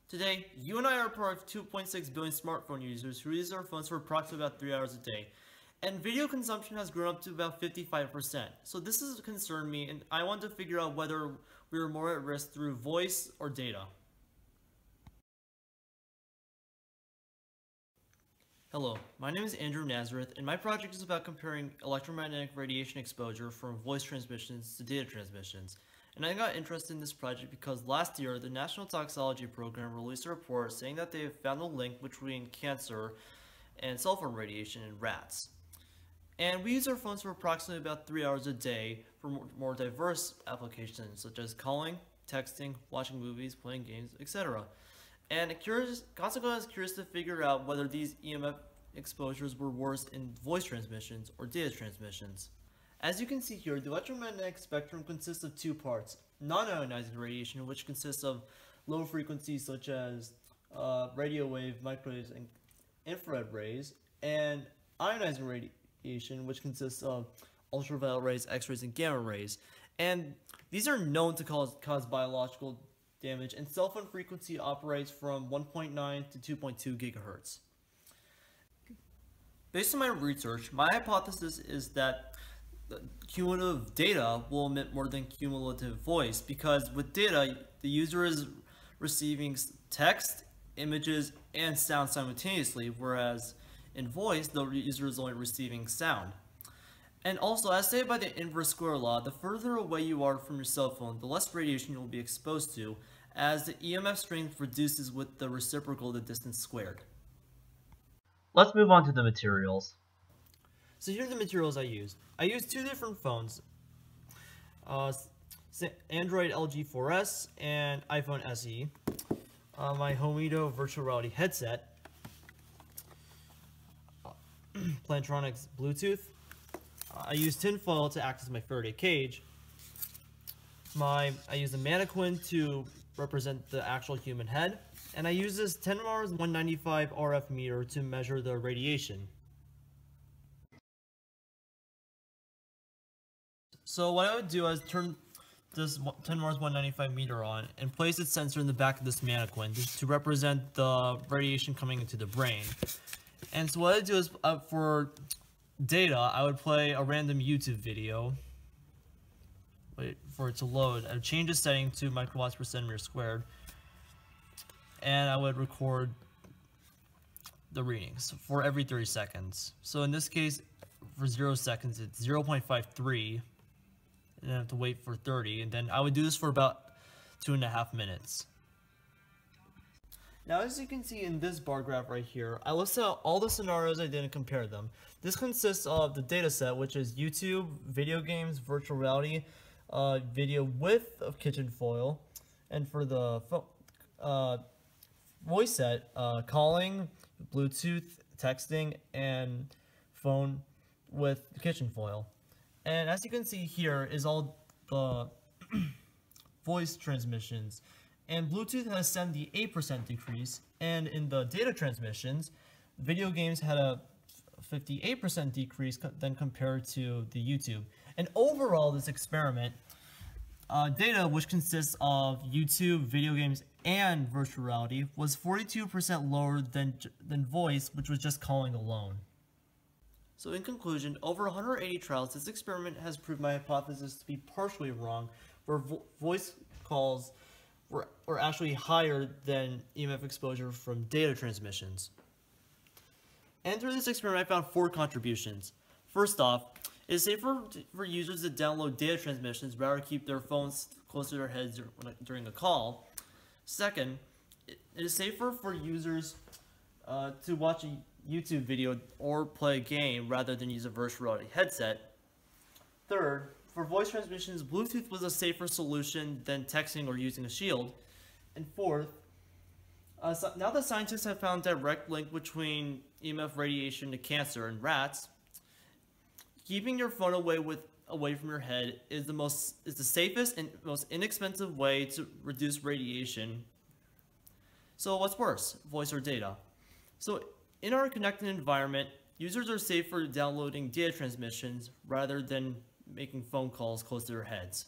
Today, you and I are part of 2.6 billion smartphone users who use their phones for approximately about 3 hours a day. And video consumption has grown up to about 55%. So this has concerned me, and I want to figure out whether we are more at risk through voice or data. Hello, my name is Andrew Nazareth, and my project is about comparing electromagnetic radiation exposure from voice transmissions to data transmissions. And I got interested in this project because last year, the National Toxicology Program released a report saying that they have found a link between cancer and cell phone radiation in rats. And we use our phones for approximately about 3 hours a day for more diverse applications such as calling, texting, watching movies, playing games, etc. And consequently, I was curious to figure out whether these EMF exposures were worse in voice transmissions or data transmissions. As you can see here, the electromagnetic spectrum consists of two parts: non-ionizing radiation, which consists of low frequencies such as radio wave, microwaves, and infrared rays, and ionizing radiation, which consists of ultraviolet rays, X-rays, and gamma rays. And these are known to cause biological damage, and cell phone frequency operates from 1.9 to 2.2 gigahertz. Based on my research, my hypothesis is that cumulative data will emit more than cumulative voice, because with data, the user is receiving text, images, and sound simultaneously, whereas in voice, the user is only receiving sound. And also, as stated by the inverse square law, the further away you are from your cell phone, the less radiation you will be exposed to, as the EMF strength reduces with the reciprocal of the distance squared. Let's move on to the materials. So here are the materials I used. I used two different phones, Android LG 4S and iPhone SE, my Homedo virtual reality headset, Plantronics Bluetooth. I used tinfoil to act as my Faraday cage. I used a mannequin to represent the actual human head, and I used this 10-195 RF meter to measure the radiation. So what I would do is turn this 10-195 meter on and place its sensor in the back of this mannequin to represent the radiation coming into the brain. And so what I do is, for data, I would play a random YouTube video, wait for it to load. I would change the setting to microwatts per centimeter squared, and I would record the readings for every 30 seconds. So in this case, for 0 seconds, it's 0.53, and then I have to wait for 30, and then I would do this for about 2.5 minutes. Now, as you can see in this bar graph right here, I listed out all the scenarios I did and compared them. This consists of the data set, which is YouTube, video games, virtual reality, video with of kitchen foil, and for the voice set, calling, Bluetooth, texting, and phone with kitchen foil. And as you can see here is all the voice transmissions. And Bluetooth has 78% decrease, and in the data transmissions, video games had a 58% decrease than compared to the YouTube. And overall, this experiment, data, which consists of YouTube, video games, and virtual reality, was 42% lower than voice, which was just calling alone. So in conclusion, over 180 trials, this experiment has proved my hypothesis to be partially wrong, where voice calls were actually higher than EMF exposure from data transmissions. And through this experiment, I found 4 contributions. First off, it is safer for users to download data transmissions rather than keep their phones close to their heads during a call. Second, it is safer for users to watch a YouTube video or play a game rather than use a virtual reality headset. Third, for voice transmissions, Bluetooth was a safer solution than texting or using a shield. And fourth, now that scientists have found a direct link between EMF radiation to cancer in rats, keeping your phone away from your head is the safest and most inexpensive way to reduce radiation. So what's worse, voice or data? So in our connected environment, users are safer downloading data transmissions rather than making phone calls close to their heads.